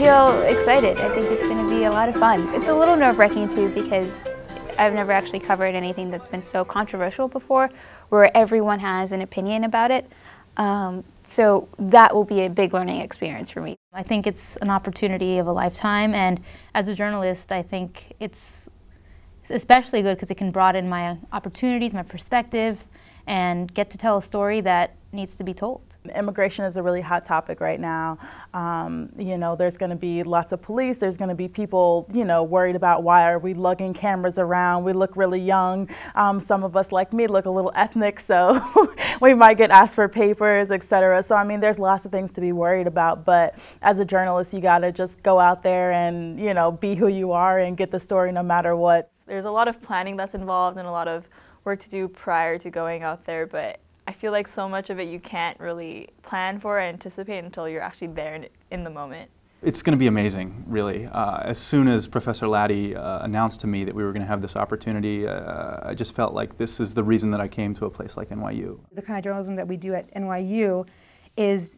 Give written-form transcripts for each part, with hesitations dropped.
feel excited. I think it's going to be a lot of fun. It's a little nerve-wracking too because I've never actually covered anything that's been so controversial before, where everyone has an opinion about it. So that will be a big learning experience for me. I think it's an opportunity of a lifetime, and as a journalist, I think it's especially good because it can broaden my opportunities, my perspective, and get to tell a story that needs to be told. Immigration is a really hot topic right now. You know, there's going to be lots of police, there's going to be people, you know, worried about why are we lugging cameras around, we look really young. Some of us, like me, look a little ethnic, so we might get asked for papers, etc. So I mean, there's lots of things to be worried about, but as a journalist, you got to just go out there and, you know, be who you are and get the story no matter what. There's a lot of planning that's involved and a lot of work to do prior to going out there, but I feel like so much of it you can't really plan for or anticipate until you're actually there in the moment. It's going to be amazing, really. As soon as Professor Latty announced to me that we were going to have this opportunity, I just felt like this is the reason that I came to a place like NYU. The kind of journalism that we do at NYU is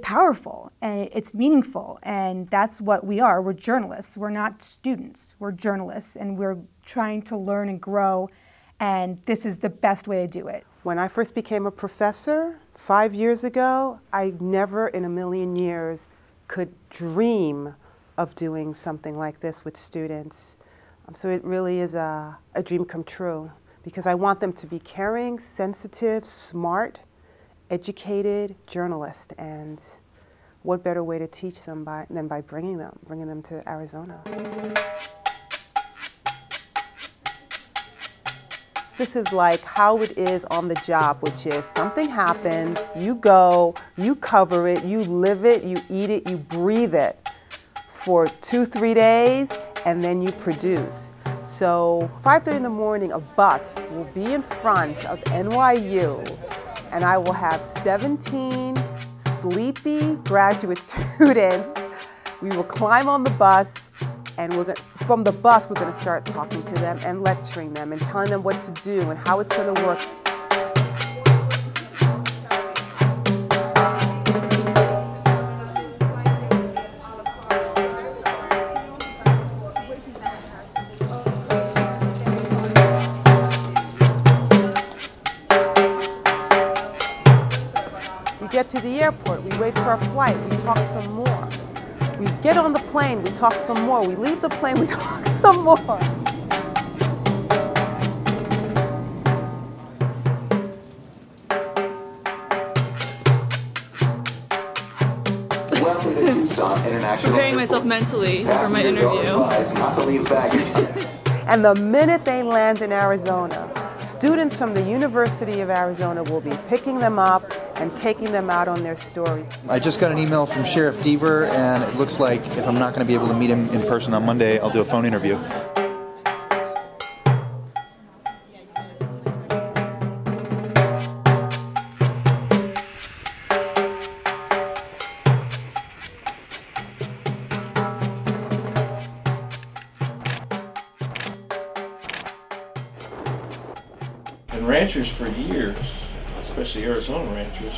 powerful and it's meaningful, and that's what we are. We're journalists. We're not students. We're journalists, and we're trying to learn and grow, and this is the best way to do it. When I first became a professor 5 years ago, I never in a million years could dream of doing something like this with students. So it really is a dream come true, because I want them to be caring, sensitive, smart, educated journalists, and what better way to teach them than by bringing them to Arizona. This is like how it is on the job, which is something happened, you go, you cover it, you live it, you eat it, you breathe it for 2-3 days, and then you produce. So 5:30 in the morning, a bus will be in front of NYU, and I will have 17 sleepy graduate students. We will climb on the bus, and from the bus, we're going to start talking to them and lecturing them and telling them what to do and how it's going to work. We get to the airport, we wait for our flight, we talk some more. We get on the plane, we talk some more. We leave the plane, we talk some more. Welcome to Tucson International. Preparing myself mentally for my interview. And the minute they land in Arizona, students from the University of Arizona will be picking them up and taking them out on their stories. I just got an email from Sheriff Deaver, and it looks like if I'm not going to be able to meet him in person on Monday, I'll do a phone interview. And ranchers for years, especially Arizona ranchers,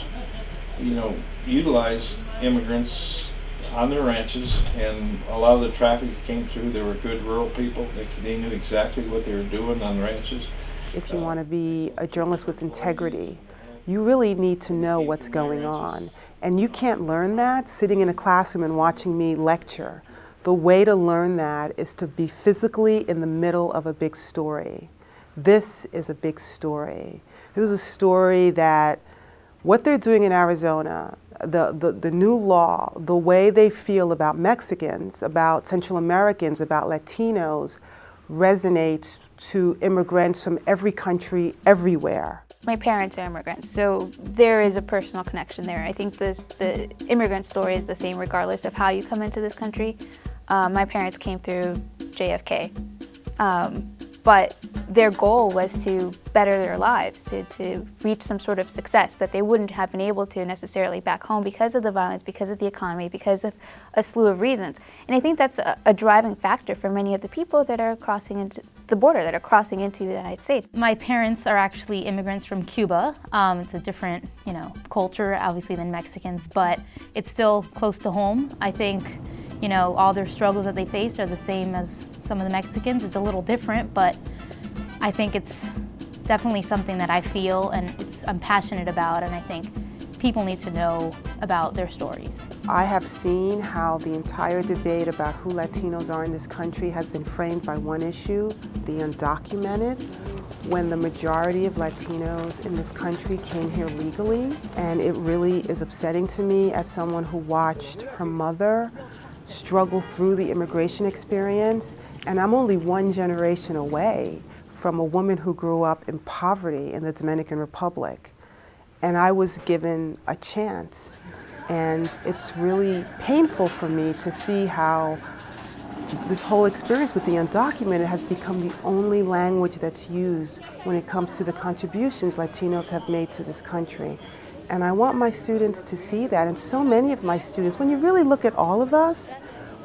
you know, utilize immigrants on their ranches, and a lot of the traffic that came through, they were good rural people. They knew exactly what they were doing on the ranches. If you want to be a journalist with integrity, you really need to know what's going on. And you can't learn that sitting in a classroom and watching me lecture. The way to learn that is to be physically in the middle of a big story. This is a big story. This is a story that what they're doing in Arizona, the new law, the way they feel about Mexicans, about Central Americans, about Latinos, resonates to immigrants from every country, everywhere. My parents are immigrants, so there is a personal connection there. I think the immigrant story is the same regardless of how you come into this country. My parents came through JFK, but their goal was to better their lives, to reach some sort of success that they wouldn't have been able to necessarily back home because of the violence, because of the economy, because of a slew of reasons. And I think that's a driving factor for many of the people that are crossing into the border, that are crossing into the United States. My parents are actually immigrants from Cuba. It's a different, culture, obviously, than Mexicans, but it's still close to home. I think, you know, all their struggles that they faced are the same as some of the Mexicans. It's a little different, but I think it's definitely something that I feel and I'm passionate about, and I think people need to know about their stories. I have seen how the entire debate about who Latinos are in this country has been framed by one issue, the undocumented, when the majority of Latinos in this country came here legally. And it really is upsetting to me as someone who watched her mother struggle through the immigration experience. And I'm only one generation away from a woman who grew up in poverty in the Dominican Republic. And I was given a chance. And it's really painful for me to see how this whole experience with the undocumented has become the only language that's used when it comes to the contributions Latinos have made to this country. And I want my students to see that, and so many of my students, when you really look at all of us,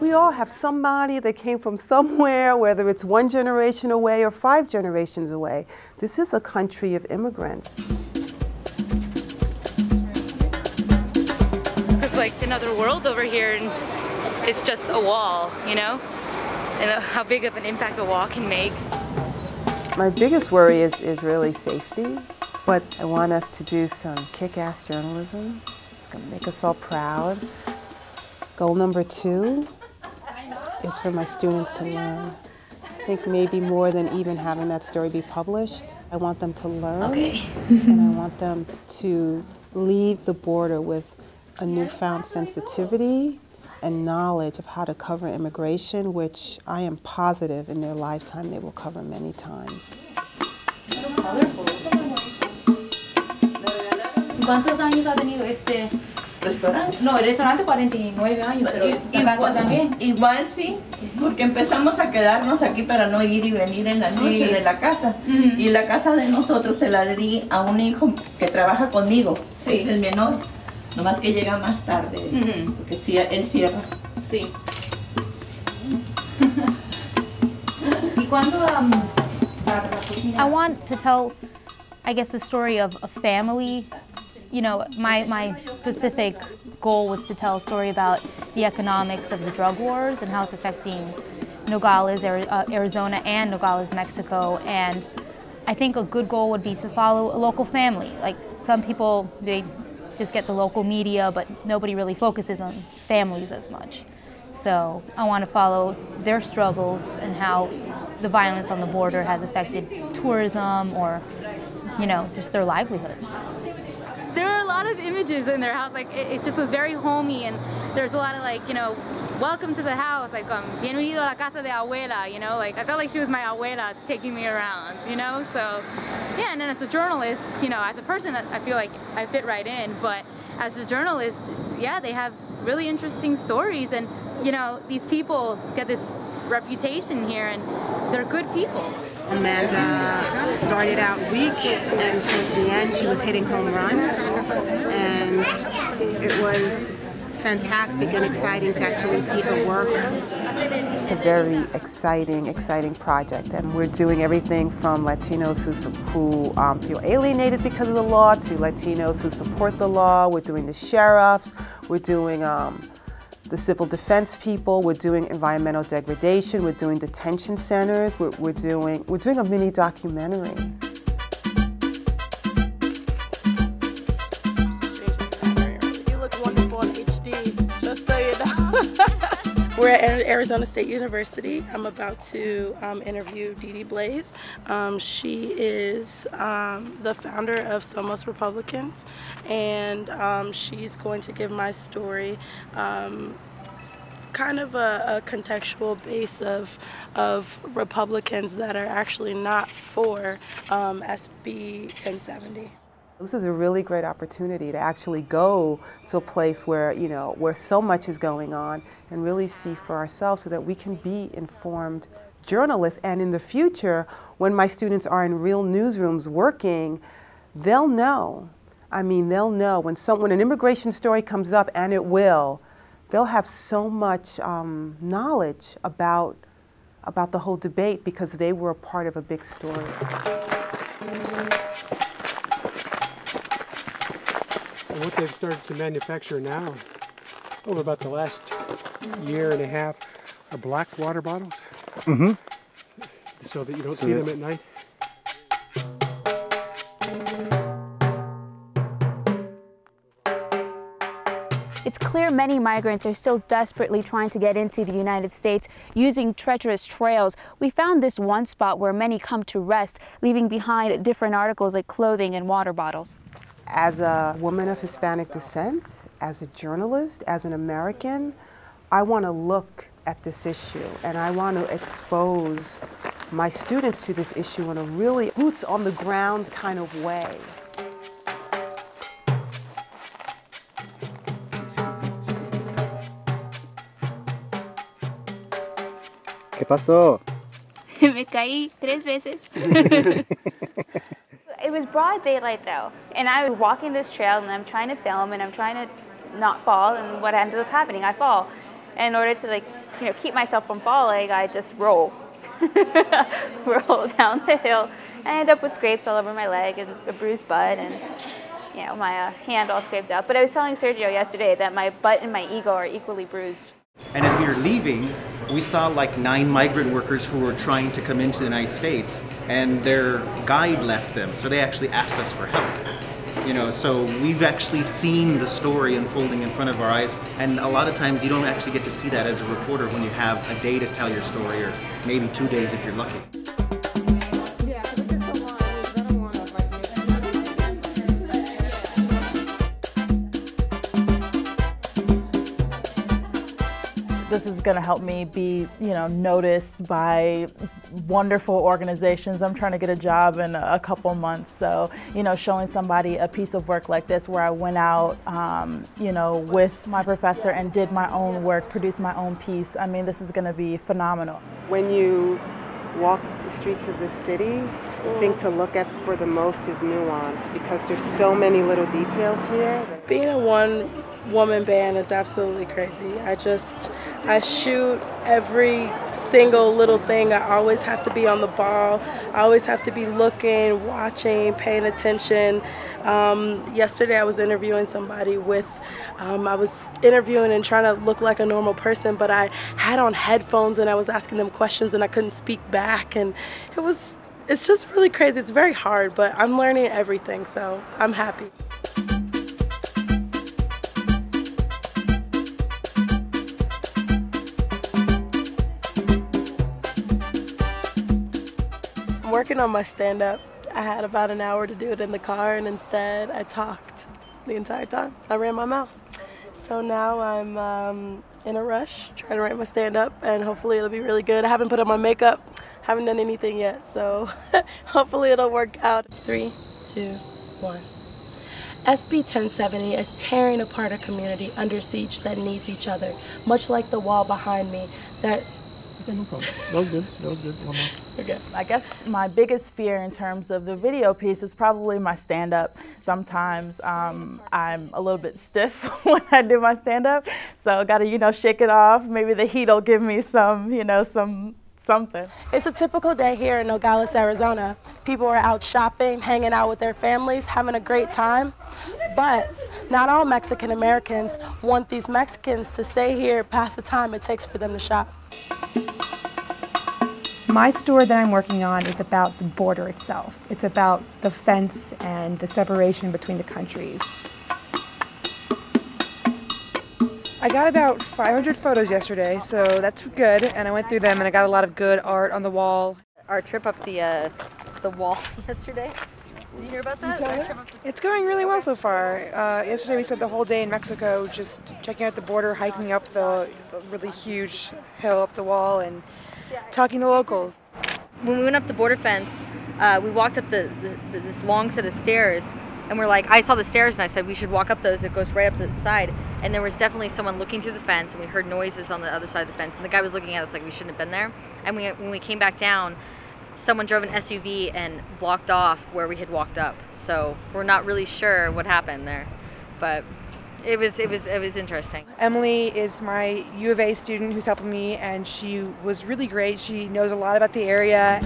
we all have somebody that came from somewhere, whether it's one generation away or 5 generations away. This is a country of immigrants. It's like another world over here, and it's just a wall, you know? And how big of an impact a wall can make. My biggest worry is really safety, but I want us to do some kick-ass journalism. It's gonna make us all proud. Goal number 2 is for my students to learn. I think maybe more than even having that story be published, I want them to learn, and I want them to leave the border with a newfound sensitivity and knowledge of how to cover immigration, which I am positive in their lifetime they will cover many times. So colorful. ¿Cuántos años ha tenido este restaurante? No, el restaurante 49 años, pero la casa también. Igual sí, porque empezamos a quedarnos aquí para no ir y venir en la noche de la casa. Y la casa de nosotros se la di a un hijo que trabaja conmigo, es el menor. Nomás que llega más tarde, porque sí, él cierra. Sí. ¿Y cuándo I want to tell, I guess, the story of a family. You know, my specific goal was to tell a story about the economics of the drug wars and how it's affecting Nogales, Arizona, and Nogales, Mexico. And I think a good goal would be to follow a local family. Like, some people, they just get the local media, but nobody really focuses on families as much. So I want to follow their struggles and how the violence on the border has affected tourism or, you know, just their livelihoods. There are a lot of images in their house, like it just was very homey, and there's a lot of, like, you know, welcome to the house, like bienvenido a la casa de abuela, you know, like I felt like she was my abuela taking me around, you know. So yeah, and then as a journalist, you know, as a person, I feel like I fit right in, but as a journalist, yeah, they have really interesting stories, and you know, these people get this reputation here, and they're good people. Amanda started out weak, and towards the end she was hitting home runs, and it was fantastic and exciting to actually see her work. It's a very exciting project, and we're doing everything from Latinos who feel alienated because of the law to Latinos who support the law. We're doing the sheriffs, we're doing the civil defense people, we're doing environmental degradation, we're doing detention centers, we're doing a mini documentary. You look wonderful in HD, just so you know. We're at Arizona State University. I'm about to interview Dee Dee Blaze. She is the founder of Somos Republicans, and she's going to give my story kind of a contextual base of Republicans that are actually not for SB 1070. This is a really great opportunity to actually go to a place where, you know, where so much is going on and really see for ourselves so that we can be informed journalists. And in the future, when my students are in real newsrooms working, they'll know. I mean, they'll know when an immigration story comes up, and it will, they'll have so much knowledge about the whole debate because they were a part of a big story. And what they've started to manufacture now over about the last year and a half are black water bottles. Mm-hmm. So that you don't see them at night. It's clear many migrants are still desperately trying to get into the United States using treacherous trails. We found this one spot where many come to rest, leaving behind different articles like clothing and water bottles. As a woman of Hispanic descent, as a journalist, as an American, I want to look at this issue and I want to expose my students to this issue in a really boots on the ground kind of way. ¿Qué pasó? Me caí 3 veces. It was broad daylight though, and I was walking this trail and I'm trying to film and I'm trying to not fall, and what ends up happening, I fall. And in order to keep myself from falling, I just roll. Roll down the hill. I end up with scrapes all over my leg and a bruised butt and my hand all scraped up. But I was telling Sergio yesterday that my butt and my ego are equally bruised. And as we were leaving, we saw like 9 migrant workers who were trying to come into the United States, and their guide left them, so they actually asked us for help. So we've actually seen the story unfolding in front of our eyes, and a lot of times you don't actually get to see that as a reporter when you have a day to tell your story, or maybe 2 days if you're lucky. This is going to help me be, noticed by wonderful organizations. I'm trying to get a job in a couple months, so, showing somebody a piece of work like this where I went out, with my professor and did my own work, produced my own piece. I mean, this is going to be phenomenal. When you walk the streets of this city, the thing to look at for the most is nuance, because there's so many little details here. Being a one-woman band is absolutely crazy. I shoot every single little thing. I always have to be on the ball. I always have to be looking, watching, paying attention. Yesterday I was interviewing somebody I was interviewing and trying to look like a normal person, but I had on headphones and I was asking them questions and I couldn't speak back, and it's just really crazy. It's very hard, but I'm learning everything, so I'm happy. I'm working on my stand-up. I had about an hour to do it in the car, and instead I talked the entire time. I ran my mouth. So now I'm in a rush, trying to write my stand-up, and hopefully it'll be really good. I haven't put on my makeup, haven't done anything yet, so hopefully it'll work out. 3, 2, 1. SB 1070 is tearing apart a community under siege that needs each other, much like the wall behind me that... Okay, no problem. That was good. That was good. One more. Okay. I guess my biggest fear in terms of the video piece is probably my stand-up. Sometimes I'm a little bit stiff when I do my stand-up, so I gotta, shake it off. Maybe the heat will give me some, something. It's a typical day here in Nogales, Arizona. People are out shopping, hanging out with their families, having a great time. But not all Mexican Americans want these Mexicans to stay here past the time it takes for them to shop. My story that I'm working on is about the border itself. It's about the fence and the separation between the countries. I got about 500 photos yesterday, so that's good, and I went through them and I got a lot of good art on the wall. Our trip up the wall yesterday. Did you hear about that? It's going really well so far. Yesterday we spent the whole day in Mexico just checking out the border, hiking up the really huge hill up the wall and talking to locals. When we went up the border fence, we walked up this long set of stairs, and we're like, I saw the stairs and I said we should walk up those. It goes right up to the side, and there was definitely someone looking through the fence, and we heard noises on the other side of the fence, and the guy was looking at us like we shouldn't have been there. And when we came back down, someone drove an SUV and blocked off where we had walked up. So we're not really sure what happened there, but it was interesting. Emily is my U of A student who's helping me, and she was really great. She knows a lot about the area.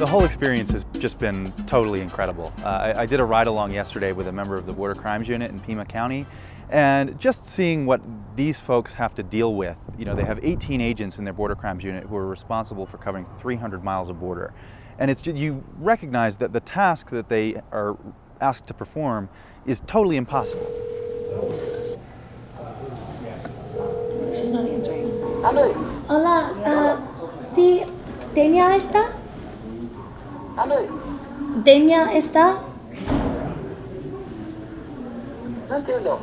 The whole experience has just been totally incredible. I did a ride-along yesterday with a member of the Border Crimes Unit in Pima County, and just seeing what these folks have to deal with. You know, they have 18 agents in their Border Crimes Unit who are responsible for covering 300 miles of border. And it's just, you recognize that the task that they are asked to perform is totally impossible. She's not answering. Hola, sí, Denia está? Denia está? No entiendo.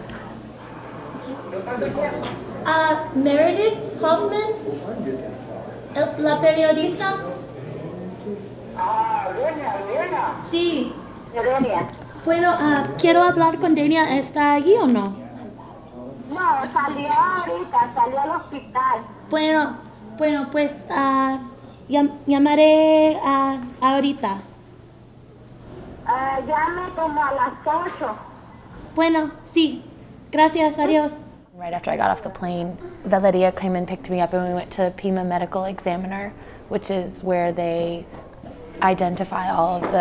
Meredith Hoffman, la periodista. Denia. Sí. Denia. Bueno, quiero hablar con Denia. ¿Está allí o no? No, salió ahorita, salió al hospital. Bueno, pues llamaré ahorita. Llame como a las 8. Bueno, sí. Gracias, adiós. Right after I got off the plane, Valeria came and picked me up and we went to Pima Medical Examiner, which is where they identify all of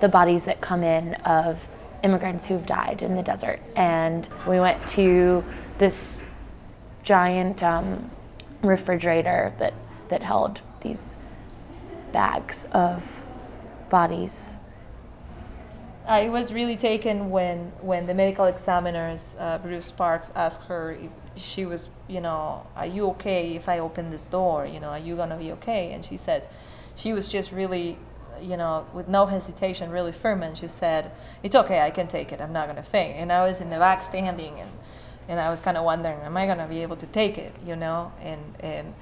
the bodies that come in of immigrants who've died in the desert. And we went to this giant refrigerator that held these bags of bodies. I was really taken when the medical examiners, Bruce Parks, asked her if she was, you know, are you okay if I open this door? You know, are you gonna be okay? And she said, she was just really, you know, with no hesitation, really firm, and she said, it's okay, I can take it, I'm not gonna faint. And I was in the back standing, and I was kind of wondering, am I gonna be able to take it, you know? And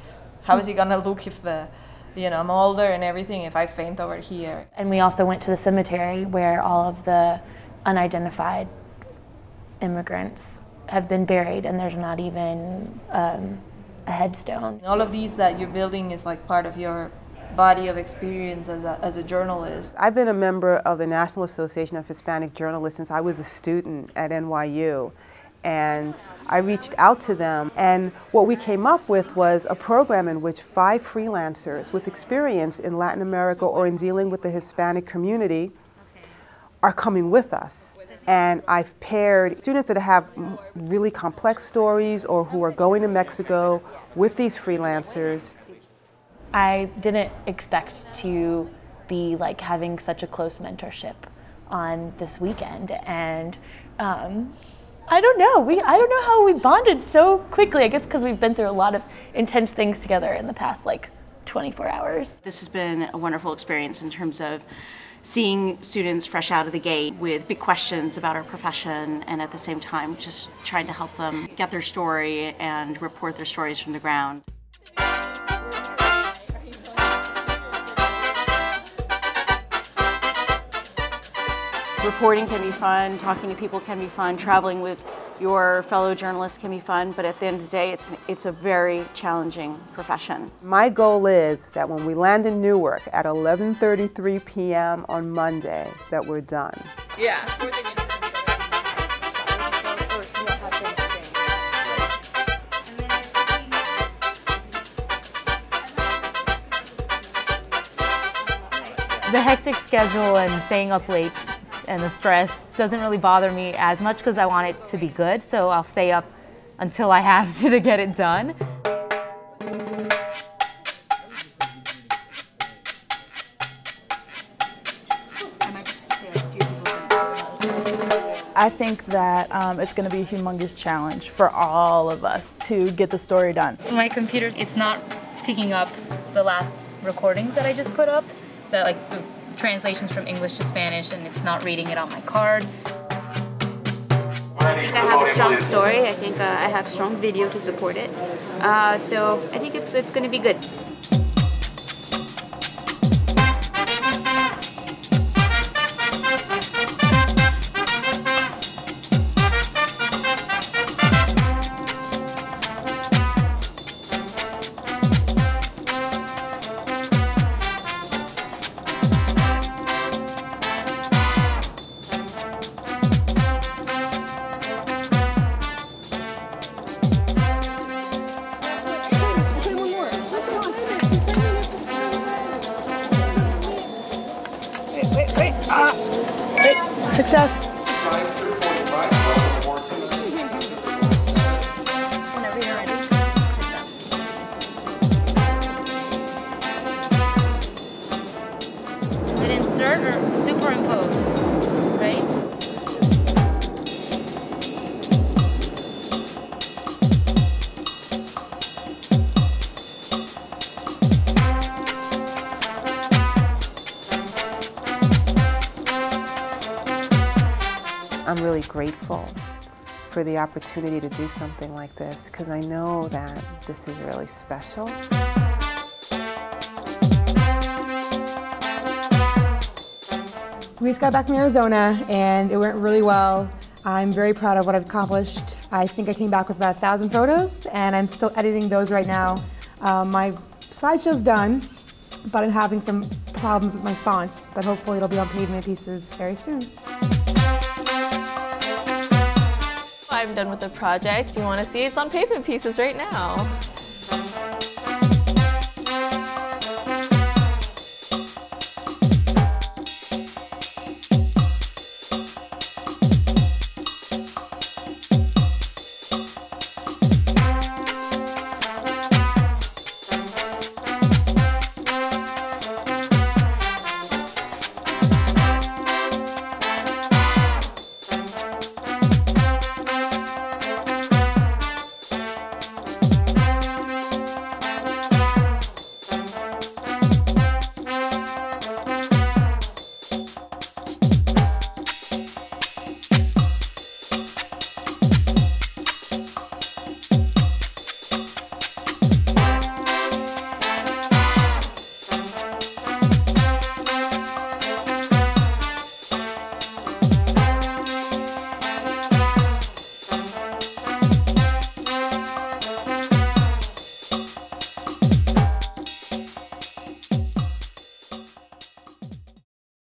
how is it gonna look if you know, I'm older and everything, if I faint over here. And we also went to the cemetery where all of the unidentified immigrants have been buried, and there's not even a headstone. All of these that you're building is like part of your body of experience as a journalist. I've been a member of the National Association of Hispanic Journalists since I was a student at NYU. And I reached out to them, and what we came up with was a program in which 5 freelancers with experience in Latin America or in dealing with the Hispanic community are coming with us. And I've paired students that have really complex stories or who are going to Mexico with these freelancers. I didn't expect to be like having such a close mentorship on this weekend, and I don't know. I don't know how we bonded so quickly. I guess because we've been through a lot of intense things together in the past like 24 hours. This has been a wonderful experience in terms of seeing students fresh out of the gate with big questions about our profession, and at the same time just trying to help them get their story and report their stories from the ground. Reporting can be fun, talking to people can be fun, traveling with your fellow journalists can be fun, but at the end of the day, it's a very challenging profession. My goal is that when we land in Newark at 11:33 p.m. on Monday, that we're done. Yeah. The hectic schedule and staying up late and the stress doesn't really bother me as much because I want it to be good, so I'll stay up until I have to get it done. I think that it's going to be a humongous challenge for all of us to get the story done. My computer, it's not picking up the last recordings that I just put up, that like the translations from English to Spanish, and it's not reading it on my card. I think I have a strong story. I think I have strong video to support it. So I think it's going to be good. Success. Whenever you're ready. Is it insert or superimpose? Right? I'm really grateful for the opportunity to do something like this because I know that this is really special. We just got back from Arizona and it went really well. I'm very proud of what I've accomplished. I think I came back with about 1,000 photos and I'm still editing those right now. My slideshow's done, but I'm having some problems with my fonts, but hopefully it'll be on Pavement Pieces very soon. I'm done with the project. You want to see it's on Pavement Pieces right now.